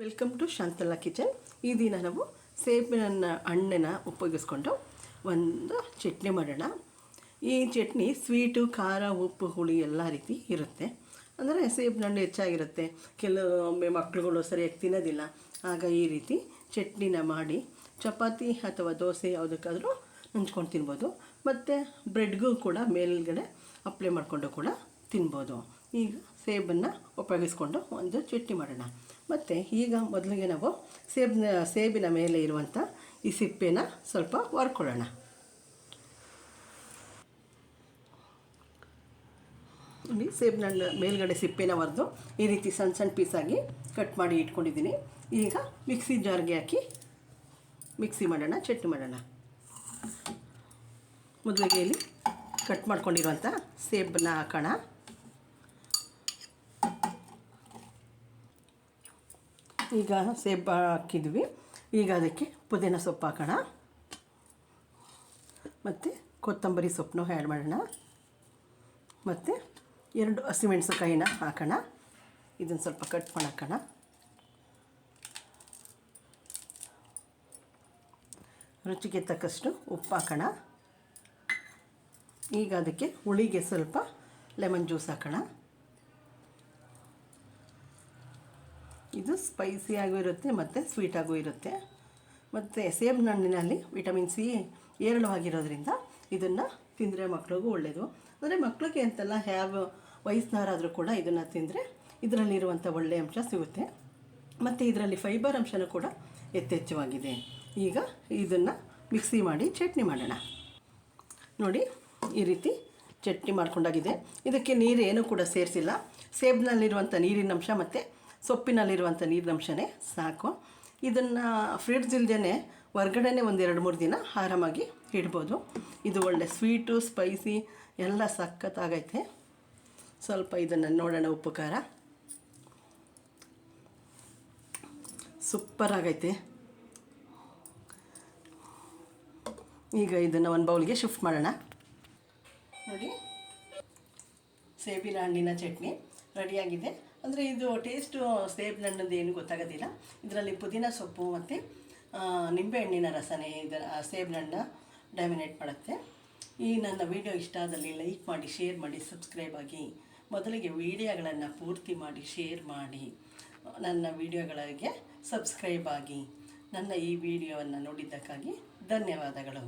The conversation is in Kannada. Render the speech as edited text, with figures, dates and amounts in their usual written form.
Welcome to Shantala kitchen. ಈ ದಿನ ನಾವು ಸೇಬಿನ ಹಣ್ಣನ್ನು ಉಪಯೋಗಿಸ್ಕೊಂಡು ಒಂದು ಚಟ್ನಿ ಮಾಡೋಣ. ಈ ಚಟ್ನಿ ಸ್ವೀಟು, ಖಾರ, ಉಪ್ಪು, ಹುಳಿ ಎಲ್ಲ ರೀತಿ ಇರುತ್ತೆ. ಅಂದರೆ ಸೇಬಿನ ಹಣ್ಣು ಹೆಚ್ಚಾಗಿರುತ್ತೆ. ಕೆಲವೊಮ್ಮೆ ಮಕ್ಕಳುಗಳು ಸರಿಯಾಗಿ ತಿನ್ನೋದಿಲ್ಲ. ಆಗ ಈ ರೀತಿ ಚಟ್ನಿನ ಮಾಡಿ ಚಪಾತಿ ಅಥವಾ ದೋಸೆ ಯಾವುದಕ್ಕಾದರೂ ಹಂಚ್ಕೊಂಡು ತಿನ್ಬೋದು. ಮತ್ತು ಬ್ರೆಡ್ಗೂ ಕೂಡ ಮೇಲ್ಗಡೆ ಅಪ್ಲೈ ಮಾಡಿಕೊಂಡು ಕೂಡ ತಿನ್ಬೋದು. ಈಗ ಸೇಬನ್ನು ಉಪಯೋಗಿಸ್ಕೊಂಡು ಒಂದು ಚಟ್ನಿ ಮಾಡೋಣ. ಮತ್ತು ಈಗ ಮೊದಲಿಗೆ ನಾವು ಸೇಬಿನ ಮೇಲೆ ಇರುವಂಥ ಈ ಸಿಪ್ಪೆನ ಸ್ವಲ್ಪ ಹೊರ್ಕೊಳ್ಳೋಣ. ಇಲ್ಲಿ ಸೇಬಿನ ಮೇಲ್ಗಡೆ ಸಿಪ್ಪೆನ ಹೊಡೆದು ಈ ರೀತಿ ಸಣ್ಣ ಸಣ್ಣ ಪೀಸಾಗಿ ಕಟ್ ಮಾಡಿ ಇಟ್ಕೊಂಡಿದ್ದೀನಿ. ಈಗ ಮಿಕ್ಸಿ ಜಾರ್ಗೆ ಹಾಕಿ ಮಿಕ್ಸಿ ಮಾಡೋಣ, ಚಟ್ನಿ ಮಾಡೋಣ. ಮೊದಲಿಗೆ ಇಲ್ಲಿ ಕಟ್ ಮಾಡ್ಕೊಂಡಿರುವಂಥ ಸೇಬನ್ನ ಹಾಕೋಣ. ಈಗ ಸೇಬು ಹಾಕಿದ್ವಿ. ಈಗ ಅದಕ್ಕೆ ಪುದೀನ ಸೊಪ್ಪು ಹಾಕೋಣ ಮತ್ತು ಕೊತ್ತಂಬರಿ ಸೊಪ್ಪನ್ನು ಆ್ಯಡ್ ಮಾಡೋಣ. ಮತ್ತು 2 ಹಸಿಮೆಣಸಿನಕಾಯಿನ ಹಾಕೋಣ. ಇದನ್ನು ಸ್ವಲ್ಪ ಕಟ್ ಮಾಡಿ ಹಾಕೋಣ. ರುಚಿಗೆ ತಕ್ಕಷ್ಟು ಉಪ್ಪು ಹಾಕೋಣ. ಈಗ ಅದಕ್ಕೆ ಹುಳಿಗೆ ಸ್ವಲ್ಪ ಲೆಮನ್ ಜ್ಯೂಸ್ ಹಾಕೋಣ. ಇದು ಸ್ಪೈಸಿಯಾಗೂ ಇರುತ್ತೆ ಮತ್ತು ಸ್ವೀಟಾಗೂ ಇರುತ್ತೆ. ಮತ್ತು ಸೇಬಿನ ಹಣ್ಣಿನಲ್ಲಿ ವಿಟಮಿನ್ ಸಿ ಹೇರಳವಾಗಿರೋದ್ರಿಂದ ಇದನ್ನು ತಿಂದರೆ ಮಕ್ಳಿಗೂ ಒಳ್ಳೆಯದು. ಅಂದರೆ ಮಕ್ಕಳಿಗೆ ಅಂತಲ್ಲ, ಯಾವ ವಯಸ್ಸಿನವರಾದರೂ ಕೂಡ ಇದನ್ನು ತಿಂದರೆ ಇದರಲ್ಲಿರುವಂಥ ಒಳ್ಳೆಯ ಅಂಶ ಸಿಗುತ್ತೆ. ಮತ್ತು ಇದರಲ್ಲಿ ಫೈಬರ್ ಅಂಶನೂ ಕೂಡ ಯಥೇಚ್ಛವಾಗಿದೆ. ಈಗ ಇದನ್ನು ಮಿಕ್ಸಿ ಮಾಡಿ ಚಟ್ನಿ ಮಾಡೋಣ. ನೋಡಿ, ಈ ರೀತಿ ಚಟ್ನಿ ಮಾಡ್ಕೊಂಡಾಗಿದೆ. ಇದಕ್ಕೆ ನೀರು ಏನೂ ಕೂಡ ಸೇರಿಸಿಲ್ಲ. ಸೇಬಿನಲ್ಲಿರುವಂಥ ನೀರಿನ ಅಂಶ ಮತ್ತು ಸೊಪ್ಪಿನಲ್ಲಿರುವಂಥ ನೀರಿನಂಶನೇ ಸಾಕು. ಇದನ್ನು ಫ್ರಿಡ್ಜ್ ಇಲ್ಲದೇ ಹೊರ್ಗಡೆನೇ ಒಂದು 2-3 ದಿನ ಆರಾಮಾಗಿ ಇಡ್ಬೋದು. ಇದು ಒಳ್ಳೆ ಸ್ವೀಟು, ಸ್ಪೈಸಿ ಎಲ್ಲ ಸಖತ್ತಾಗೈತೆ. ಸ್ವಲ್ಪ ಇದನ್ನು ನೋಡೋಣ. ಉಪ್ಪು ಖಾರ ಸೂಪರಾಗೈತೆ. ಈಗ ಇದನ್ನು ಒಂದು ಬೌಲ್ಗೆ ಶಿಫ್ಟ್ ಮಾಡೋಣ. ನೋಡಿ, ಸೇಬಿನ ಹಣ್ಣಿನ ಚಟ್ನಿ ರೆಡಿಯಾಗಿದೆ. ಅಂದರೆ ಇದು ಟೇಸ್ಟು ಸೇಬಿನ ಹಣ್ಣದ್ದು ಏನು ಗೊತ್ತಾಗೋದಿಲ್ಲ. ಇದರಲ್ಲಿ ಪುದೀನ ಸೊಪ್ಪು ಮತ್ತು ನಿಂಬೆಹಣ್ಣಿನ ರಸನೇ ಇದರ ಸೇಬಿನ ಹಣ್ಣು ಡಾಮಿನೇಟ್ ಮಾಡುತ್ತೆ. ಈ ನನ್ನ ವಿಡಿಯೋ ಇಷ್ಟ ಆದಲ್ಲಿ ಲೈಕ್ ಮಾಡಿ, ಶೇರ್ ಮಾಡಿ, ಸಬ್ಸ್ಕ್ರೈಬ್ ಆಗಿ. ಮೊದಲಿಗೆ ವಿಡಿಯೋಗಳನ್ನು ಪೂರ್ತಿ ಮಾಡಿ ಶೇರ್ ಮಾಡಿ ನನ್ನ ವಿಡಿಯೋಗಳಿಗೆ ಸಬ್ಸ್ಕ್ರೈಬ್ ಆಗಿ. ನನ್ನ ಈ ವಿಡಿಯೋವನ್ನು ನೋಡಿದ್ದಕ್ಕಾಗಿ ಧನ್ಯವಾದಗಳು.